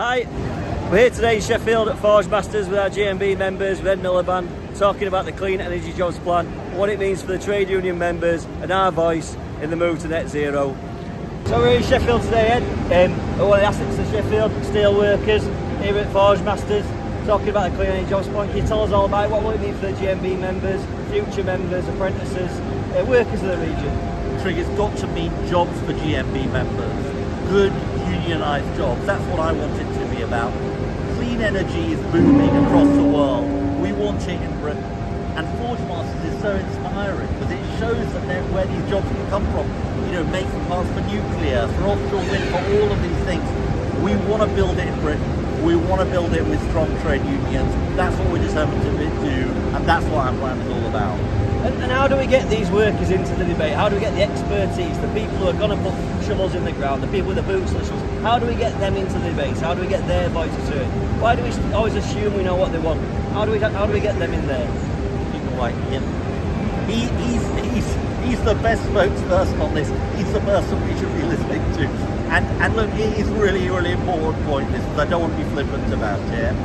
Hi, we're here today in Sheffield at Forgemasters with our GMB members, Red Miliband, talking about the Clean Energy Jobs Plan, what it means for the trade union members and our voice in the move to net zero. So we're in Sheffield today, Ed, at one of the assets of Sheffield, steel workers here at Forgemasters, talking about the Clean Energy Jobs Plan. Can you tell us all about it? What will it mean for the GMB members, future members, apprentices, workers of the region? Trig, it's got to mean jobs for GMB members, good unionised jobs. That's what I want it to be about. Clean energy is booming across the world. We want it in Britain. And Forgemasters is so inspiring because it shows that where these jobs can come from. You know, making parts for nuclear, for offshore wind, for all of these things. We want to build it in Britain. We want to build it with strong trade unions. That's what we're determined to do, and that's what our plan is all about. And how do we get these workers into the debate? How do we get the expertise, the people who are going to put shovels in the ground, the people with the boots and the shovels? How do we get them into the debates? How do we get their voices heard? Why do we always assume we know what they want? How do we get them in there? People like him. He's the best spokesperson on this. He's the person we should be listening to. And look, it is really, really important point this, because I don't want to be flippant about it.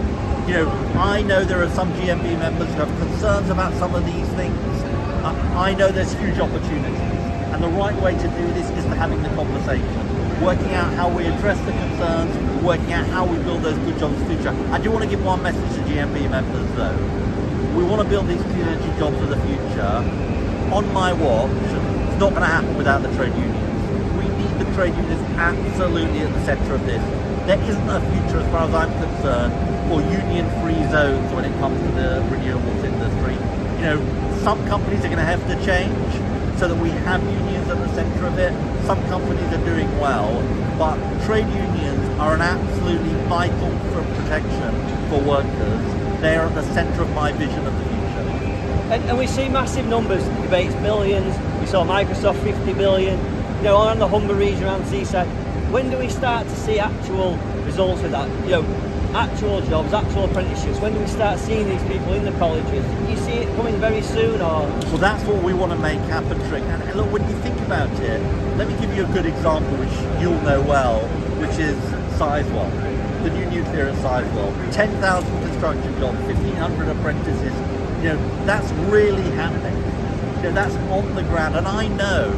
You know, I know there are some GMB members who have concerns about some of these things. I know there's huge opportunities, and the right way to do this is to having the conversation, working out how we address the concerns, working out how we build those good jobs in the future. I do want to give one message to GMB members though. We want to build these clean energy jobs for the future. On my watch, it's not going to happen without the trade unions. We need the trade unions absolutely at the centre of this. There isn't a future, as far as I'm concerned, for union-free zones when it comes to the renewables industry. You know, some companies are going to have to change so that we have unions at the centre of it. Some companies are doing well, but trade unions are an absolutely vital protection for workers. They are at the centre of my vision of the future. And we see massive numbers, debates, billions. We saw Microsoft 50 billion, you know, around the Humber region, around Seaside. When do we start to see actual results with that? You know, actual jobs, actual apprenticeships. When do we start seeing these people in the colleges? Do you see it coming very soon, or? Well, that's what we want to make happen, Trig. And look, when you think about it, let me give you a good example, which you'll know well, which is Sizewell, the new nuclear at Sizewell. 10,000 construction jobs, 1,500 apprentices. You know, that's really happening. You know, that's on the ground. And I know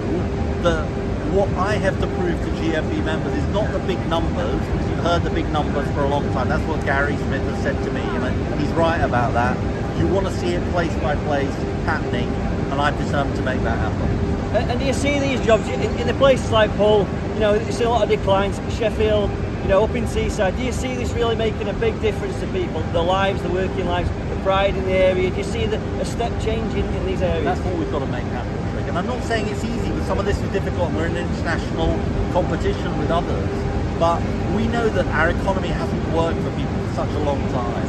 that what I have to prove to GMB members is not the big numbers, because you've heard the big numbers for a long time. That's what Gary Smith has said to me, and he's right about that. You want to see it place by place happening, and I'm determined to make that happen. And do you see these jobs in the places like Hull? You know, you see a lot of declines. Sheffield, you know, up in Seaside. Do you see this really making a big difference to people, their lives, the working lives, the pride in the area? Do you see a step change in these areas? That's what we've got to make happen. And I'm not saying it's easy, but some of this is difficult. We're in international competition with others. But we know that our economy hasn't worked for people for such a long time.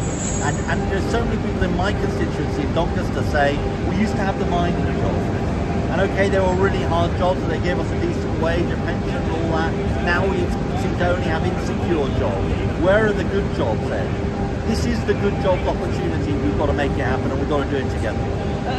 And there's so many people in my constituency in Doncaster say, we used to have the mining jobs. And okay, they were really hard jobs, and they gave us a decent wage, a pension and all that. Now we seem to only have insecure jobs. Where are the good jobs then? This is the good job opportunity. We've got to make it happen, and we've got to do it together.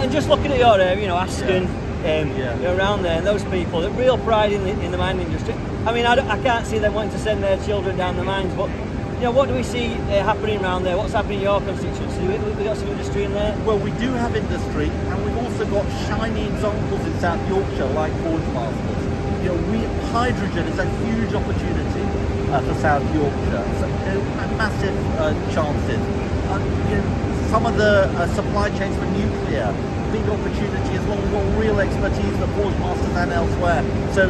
And just looking at your area, you know, Aston, you're around there, and those people, the real pride in the mining industry. I mean, I can't see them wanting to send their children down the mines, but you know, what do we see happening around there? What's happening in your constituency? We got some industry in there? Well, we do have industry, and we've also got shiny examples in South Yorkshire, like Forgemasters. You know, hydrogen is a huge opportunity for South Yorkshire. So, you know, massive chances. You know, some of the supply chains for nuclear, big opportunity as well. We've got real expertise at Forgemasters and elsewhere. So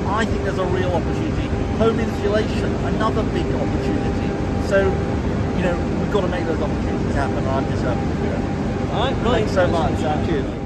I think there's a real opportunity. Home insulation, another big opportunity. So, you know, we've got to make those opportunities happen, and I'm determined to do it. All right, brilliant. Thanks so much. Cheers.